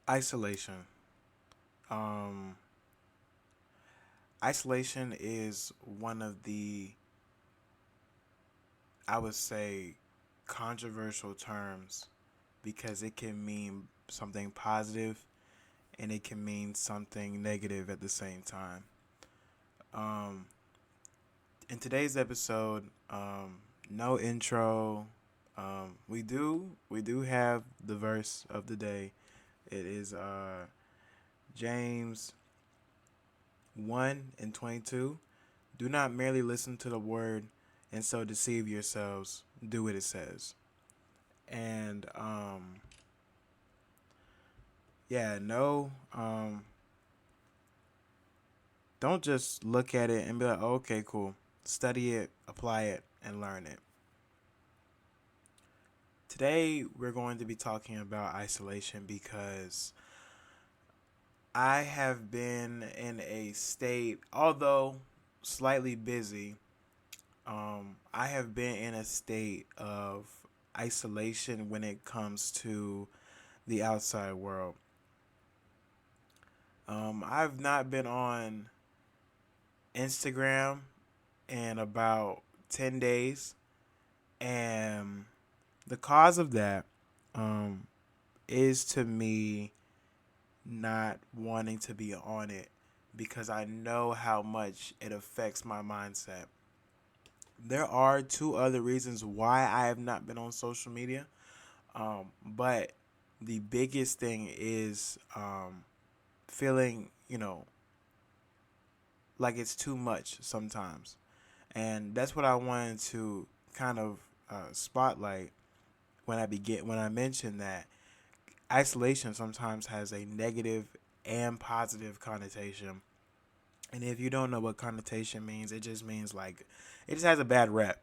Isolation. Um, Isolation is one of the, I would say, controversial terms because it can mean something positive and it can mean something negative at the same time. Um, in today's episode, no intro. We do have the verse of the day. It is James 1:22. Do not merely listen to the word and so deceive yourselves. Do what it says. And yeah, no, don't just look at it and be like, oh, okay, cool. Study it, apply it, and learn it. Today, we're going to be talking about isolation because I have been in a state, although slightly busy, I have been in a state of isolation when it comes to the outside world. I've not been on Instagram in about 10 days, and the cause of that um, is to me not wanting to be on it because I know how much it affects my mindset. There are two other reasons why I have not been on social media, but the biggest thing is feeling, like it's too much sometimes. And that's what I wanted to kind of spotlight when I mentioned that isolation sometimes has a negative and positive connotation. And if you don't know what connotation means, it just means like it just has a bad rep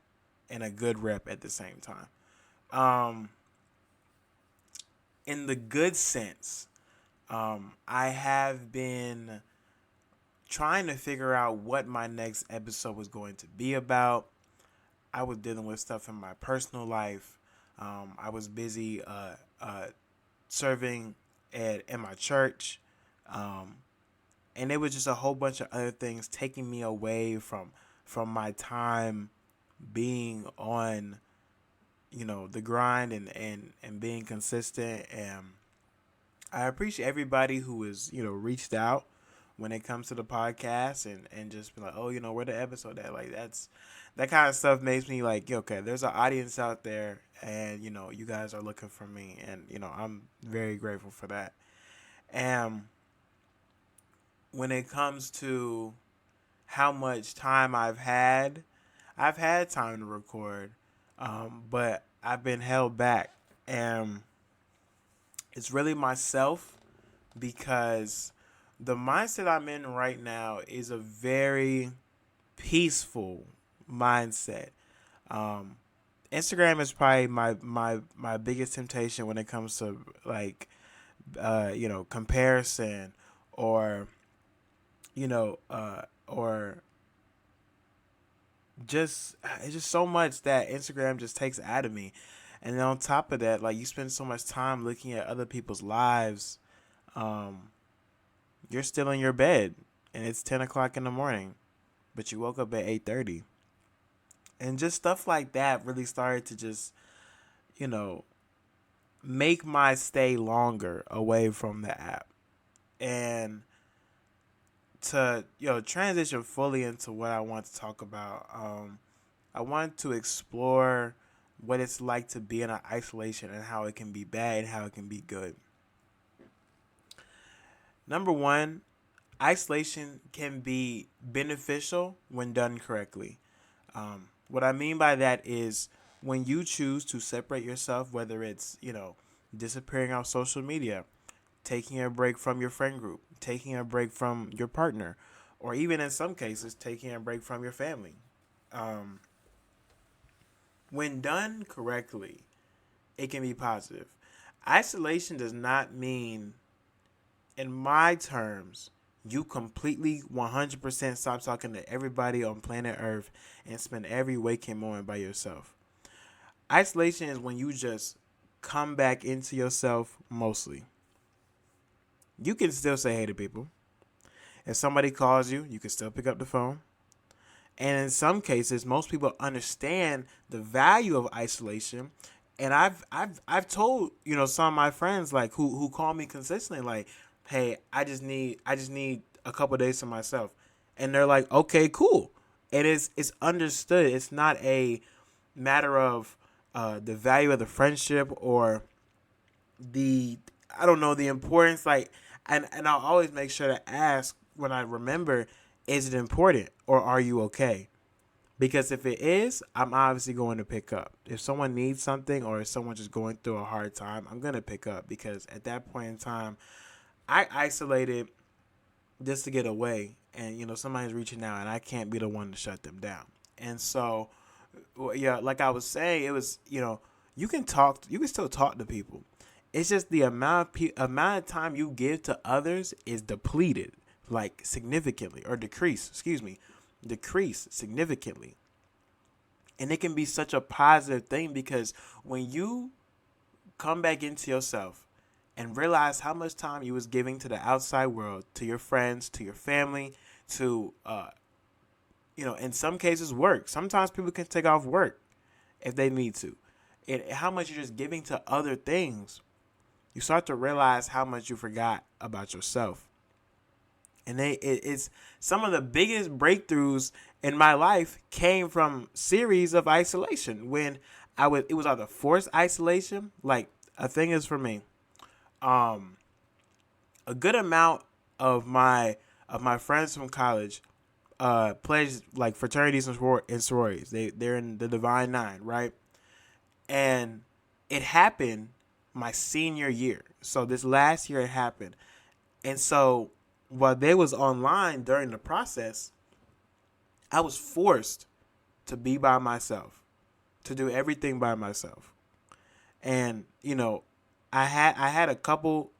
and a good rep at the same time. Um, in the good sense, I have been trying to figure out what my next episode was going to be about. I was dealing with stuff in my personal life. I was busy serving in my church. Um, and it was just a whole bunch of other things taking me away from my time being on the grind and being consistent. And I appreciate everybody who has reached out when it comes to the podcast and just be like, oh, where the episode at. Like that kind of stuff makes me like, okay, there's an audience out there, and you guys are looking for me, and I'm very grateful for that. And when it comes to how much time I've had time to record, but I've been held back, and it's really myself because the mindset I'm in right now is a very peaceful mindset. Um, Instagram is probably my biggest temptation when it comes to like comparison or or just it's just so much that Instagram just takes out of me. And then on top of that, like you spend so much time looking at other people's lives, um, you're still in your bed and it's 10 o'clock in the morning, but you woke up at 8:30, and just stuff like that really started to just you know make my stay longer away from the app. And to transition fully into what I want to talk about, I want to explore what it's like to be in an isolation and how it can be bad and how it can be good. Number one, isolation can be beneficial when done correctly. What I mean by that is when you choose to separate yourself, whether it's, disappearing off social media, taking a break from your friend group, taking a break from your partner, or even in some cases, taking a break from your family. Um, when done correctly, it can be positive. Isolation does not mean, in my terms, you completely 100% stop talking to everybody on planet Earth and spend every waking moment by yourself. Isolation is when you just come back into yourself mostly. you can still say hey to people. If somebody calls you, you can still pick up the phone. And in some cases, most people understand the value of isolation. And I've told, some of my friends like who call me consistently like, hey, I just need a couple days to myself. And they're like, okay, cool. And it's understood. It's not a matter of the value of the friendship or the I don't know the importance and I'll always make sure to ask when I remember, is it important or are you okay? Because if it is, I'm obviously going to pick up. If someone needs something or if someone's just going through a hard time, I'm going to pick up because at that point in time, I isolated just to get away. And, somebody's reaching out and I can't be the one to shut them down. And so, yeah, like I was saying, it was, you can still talk to people. It's just the amount of time you give to others is depleted, like significantly, or decrease significantly. And it can be such a positive thing because when you come back into yourself and realize how much time you was giving to the outside world, to your friends, to your family, to in some cases work. Sometimes people can take off work if they need to. And how much you're just giving to other things, you start to realize how much you forgot about yourself. And it's some of the biggest breakthroughs in my life came from series of isolation. When it was either forced isolation. Like a thing is for me, a good amount of my friends from college pledged like fraternities and sororities. They're in the Divine Nine, right? And it happened my senior year. So this last year it happened. And so while they was online during the process, I was forced to be by myself, to do everything by myself. And, I had a couple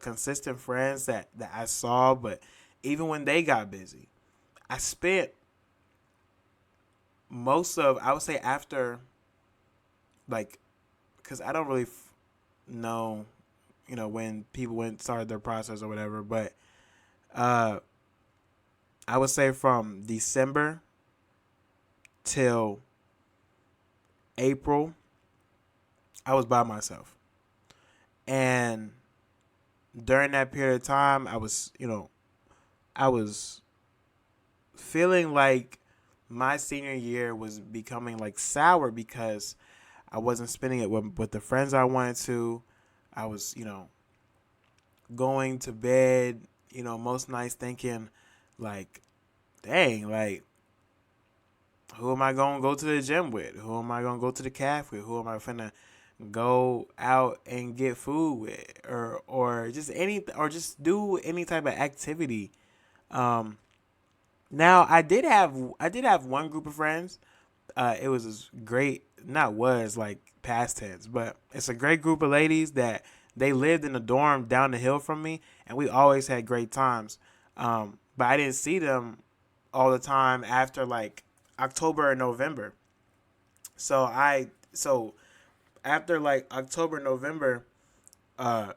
consistent friends that I saw, but even when they got busy, I spent I would say after, like, because I don't really know, when people started their process or whatever, but uh, I would say from December till April, I was by myself. And during that period of time, I was feeling like my senior year was becoming like sour because I wasn't spending it with the friends I wanted to. I was, going to bed, most nights thinking like, dang, like, who am I going to go to the gym with? Who am I going to go to the cafe with? Who am I finna go out and get food with? Or just or just do any type of activity. Um, Now I did have one group of friends. It was great, not was like past tense, but it's a great group of ladies that they lived in a dorm down the hill from me, and we always had great times. But I didn't see them all the time after like October or November. So after like October, November,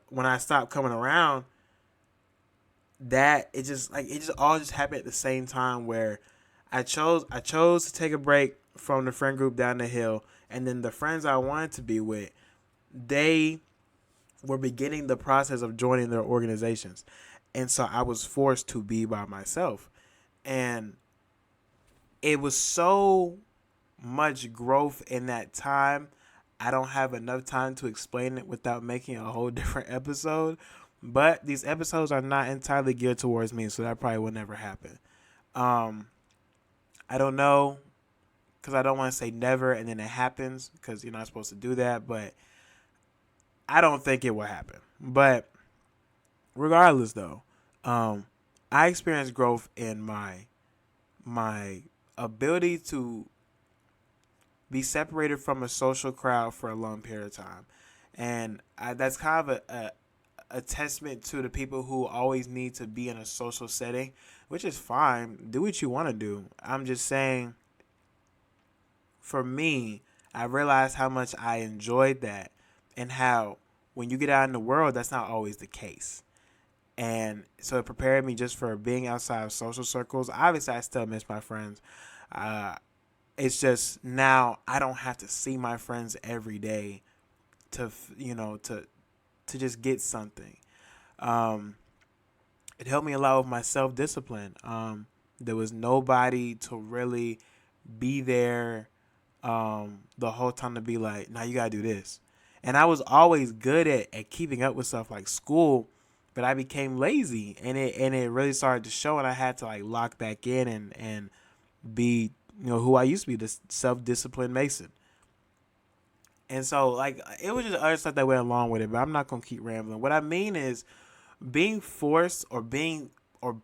when I stopped coming around, that it just all just happened at the same time where I chose to take a break from the friend group down the hill, and then the friends I wanted to be with, they were beginning the process of joining their organizations, and so I was forced to be by myself, and it was so much growth in that time. I don't have enough time to explain it without making a whole different episode. But these episodes are not entirely geared towards me, so that probably will never happen. Um, I don't know because I don't want to say never and then it happens because you're not supposed to do that. But I don't think it will happen. But regardless, though, um, I experienced growth in my ability to be separated from a social crowd for a long period of time, and that's kind of a testament to the people who always need to be in a social setting, which is fine. Do what you want to do. I'm just saying, for me, I realized how much I enjoyed that and how when you get out in the world, that's not always the case. And so it prepared me just for being outside of social circles. Obviously, I still miss my friends. Uh, it's just now I don't have to see my friends every day to to just get something. Um, it helped me a lot with my self discipline. There was nobody to really be there the whole time to be like, now you gotta do this. And I was always good at keeping up with stuff like school, but I became lazy, and it really started to show, and I had to like lock back in and be who I used to be, this self disciplined Mason. And so like it was just other stuff that went along with it, but I'm not gonna keep rambling. What I mean is being forced or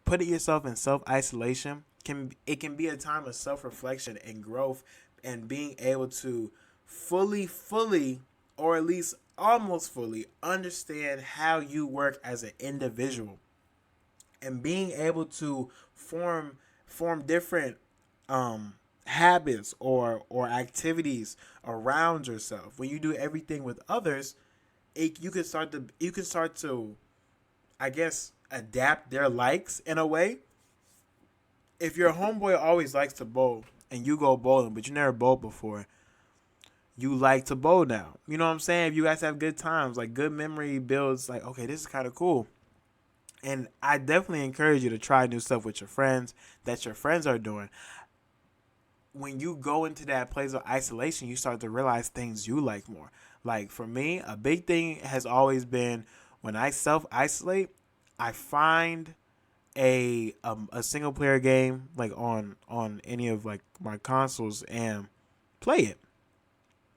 putting yourself in self isolation can be a time of self reflection and growth, and being able to fully or at least almost fully understand how you work as an individual, and being able to form different um habits or activities around yourself. When you do everything with others, you can start to, I guess, adapt their likes in a way. If your homeboy always likes to bowl and you go bowling, but you never bowled before, you like to bowl now. You know what I'm saying? If you guys have good times, like good memory builds, like, okay, this is kind of cool. And I definitely encourage you to try new stuff with your friends that your friends are doing. When you go into that place of isolation, you start to realize things you like more. Like for me, a big thing has always been when I self isolate, I find a single player game like on any of like my consoles and play it,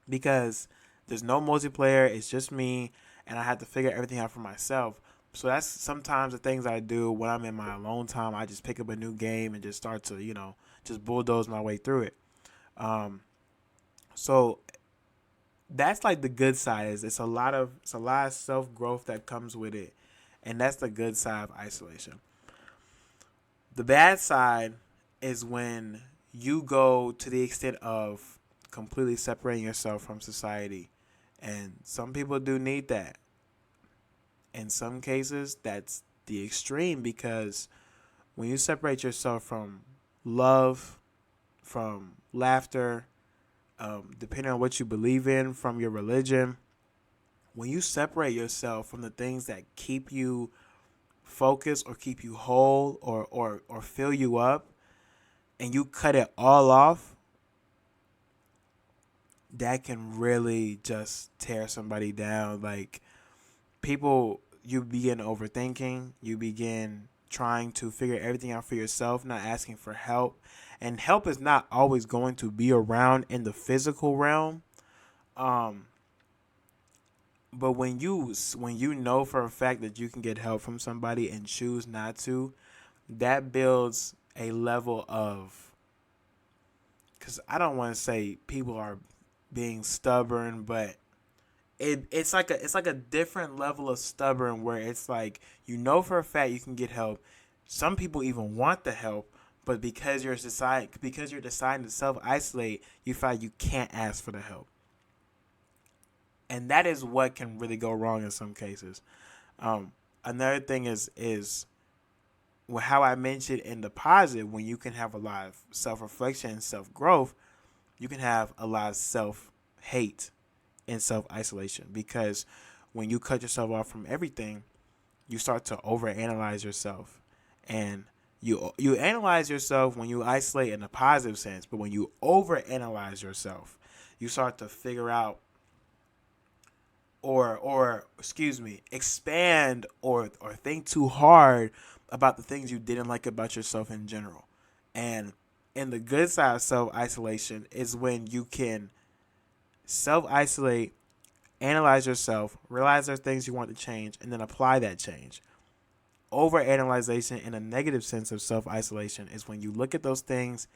because there's no multiplayer. It's just me, and I have to figure everything out for myself. So that's sometimes the things I do when I'm in my alone time. I just pick up a new game and just start to just bulldoze my way through it. Um, so that's like the good side. Is it's a lot of self growth that comes with it, and that's the good side of isolation. The bad side is when you go to the extent of completely separating yourself from society. And some people do need that. In some cases, that's the extreme, because when you separate yourself from love, from laughter, depending on what you believe in, from your religion, when you separate yourself from the things that keep you focused or keep you whole or fill you up, and you cut it all off, that can really just tear somebody down. Like people, you begin overthinking, you begin trying to figure everything out for yourself, not asking for help. And help is not always going to be around in the physical realm. Um, but when you know for a fact that you can get help from somebody and choose not to, that builds a level of, because I don't want to say people are being stubborn, but it's like a different level of stubborn, where it's like for a fact you can get help. Some people even want the help, but because you're deciding to self isolate, you find you can't ask for the help, and that is what can really go wrong in some cases. Another thing is how I mentioned in the positive, when you can have a lot of self reflection and self growth, you can have a lot of self hate and self isolation, because when you cut yourself off from everything, you start to overanalyze yourself, and you analyze yourself when you isolate in a positive sense, but when you overanalyze yourself, you start to figure out or excuse me, expand or think too hard about the things you didn't like about yourself in general. And in the good side of self isolation is when you can self isolate, analyze yourself, realize there's things you want to change, and then apply that change. Over analyzation in a negative sense of self isolation is when you look at those things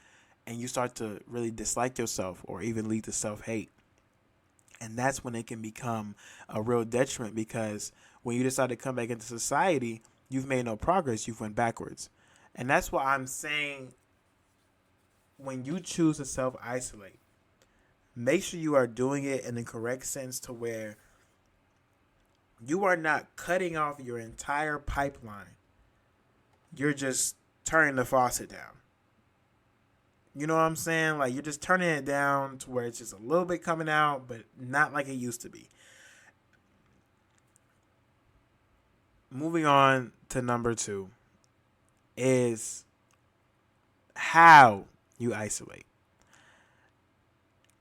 and you start to really dislike yourself or even lead to self hate. And that's when it can become a real detriment, because when you decide to come back into society, you've made no progress, you've went backwards. And that's why I'm saying, when you choose to self isolate, make sure you are doing it in the correct sense, to where You are not cutting off your entire pipeline. You're just turning the faucet down. You know what I'm saying? Like, you're just turning it down to where it's just a little bit coming out, but not like it used to be. Moving on to number 2 is how you isolate.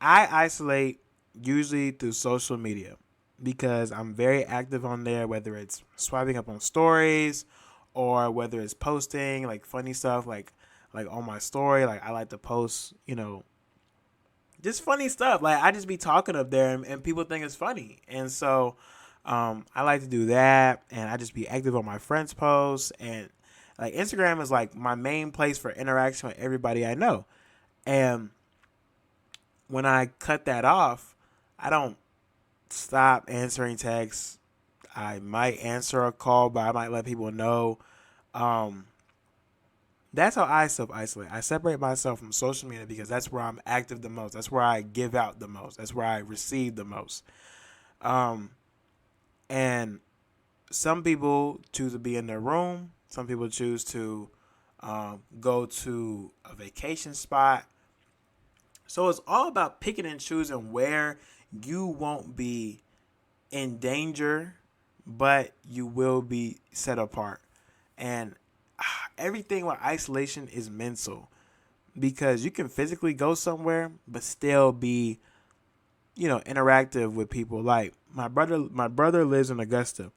I isolate usually through social media because I'm very active on there, whether it's swiping up on stories or whether it's posting like funny stuff like on my story. Like, I like to post, just funny stuff. Like, I just be talking up there and people think it's funny. And so I like to do that, and I just be active on my friends' posts. And like, Instagram is like my main place for interaction with everybody I know. And when I cut that off, I don't stop answering texts. I might answer a call, but I might let people know. Um, that's how I self isolate. I separate myself from social media because that's where I'm active the most. That's where I give out the most. That's where I receive the most. Um, and some people choose to be in their room. Some people choose to go to a vacation spot. So it's all about picking and choosing where you won't be in danger, but you will be set apart. And everything with isolation is mental because you can physically go somewhere, but still be, interactive with people. Like, my brother lives in Augusta,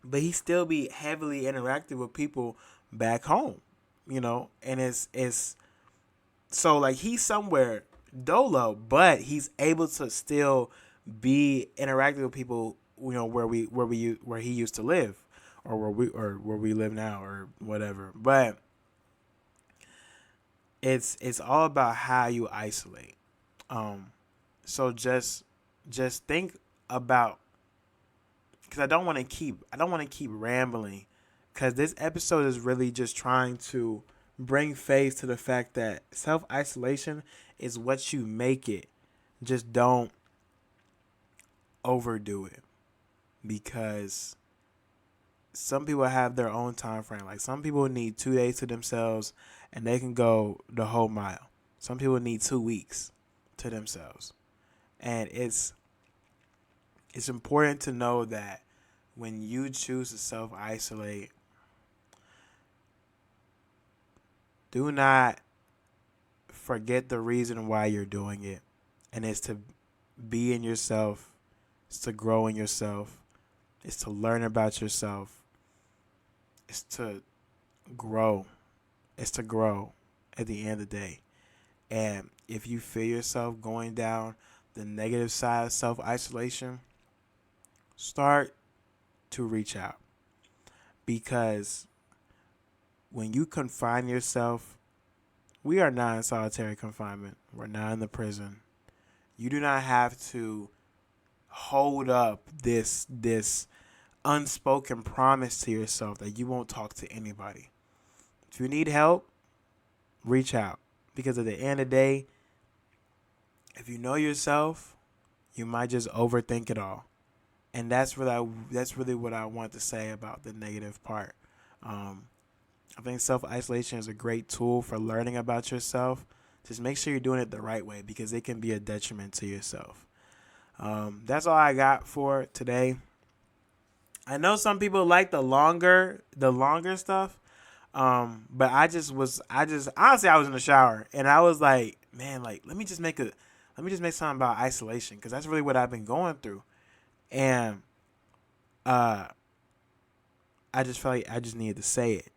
but he still be heavily interactive with people back home, and it's so like he's somewhere dolo, but he's able to still be interactive with people, where he used to live, or where we live now, or whatever. But it's all about how you isolate. So just think about, because I don't want to keep rambling, because this episode is really just trying to bring face to the fact that self isolation is what you make it. Just don't overdo it, because some people have their own time frame. Like, some people need 2 days to themselves and they can go the whole mile. Some people need 2 weeks to themselves. And it's important to know that when you choose to self isolate, do not forget the reason why you're doing it. And it's to be in yourself, it's to grow in yourself, it's to learn about yourself, it's to grow. It's to grow at the end of the day. And if you feel yourself going down the negative side of self isolation, start to reach out. Because when you confine yourself, we are not in solitary confinement. We're not in the prison. You do not have to hold up this unspoken promise to yourself that you won't talk to anybody. If you need help, reach out. Because at the end of the day, if you know yourself, you might just overthink it all. And that's really what I want to say about the negative part. I think self-isolation is a great tool for learning about yourself. Just make sure you're doing it the right way, because it can be a detriment to yourself. That's all I got for today. I know some people like the longer stuff. But honestly, I was in the shower and I was like, man, like, let me just make something about isolation, because that's really what I've been going through. And I just felt like I just needed to say it.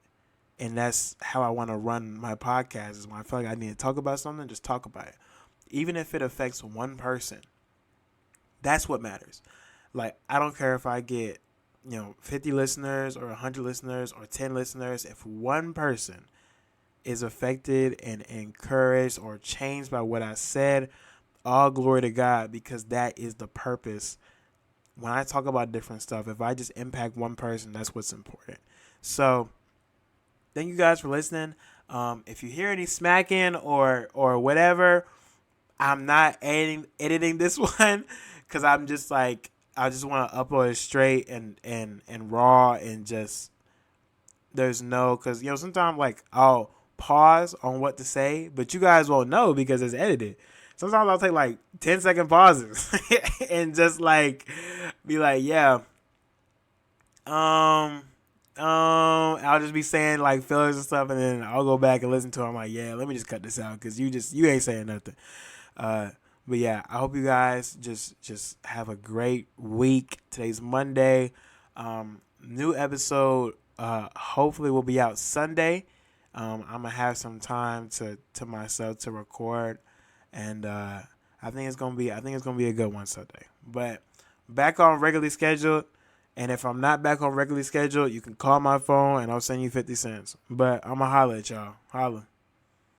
And that's how I want to run my podcast, is when I feel like I need to talk about something, just talk about it. Even if it affects one person, that's what matters. Like, I don't care if I get 50 listeners or 100 listeners or 10 listeners. If one person is affected and encouraged or changed by what I said, all glory to God, because that is the purpose. When I talk about different stuff, if I just impact one person, that's what's important. So thank you guys for listening. If you hear any smacking or whatever, I'm not editing this one, because I'm just like, I just want to upload it straight and raw, and just there's no, because sometimes like I'll pause on what to say, but you guys won't know because it's edited. Sometimes I'll take like 10-second pauses and just like be like, yeah, I'll just be saying like fillers and stuff, and then I'll go back and listen to it. I'm like, yeah, let me just cut this out because you ain't saying nothing. Uh, but yeah, I hope you guys just have a great week. Today's Monday. New episode hopefully will be out Sunday. I'm gonna have some time to myself to record, and I think it's gonna be a good one Sunday. But back on regularly scheduled. And if I'm not back on regularly scheduled, you can call my phone and I'll send you 50 cents. But I'm going to holler at y'all. Holla.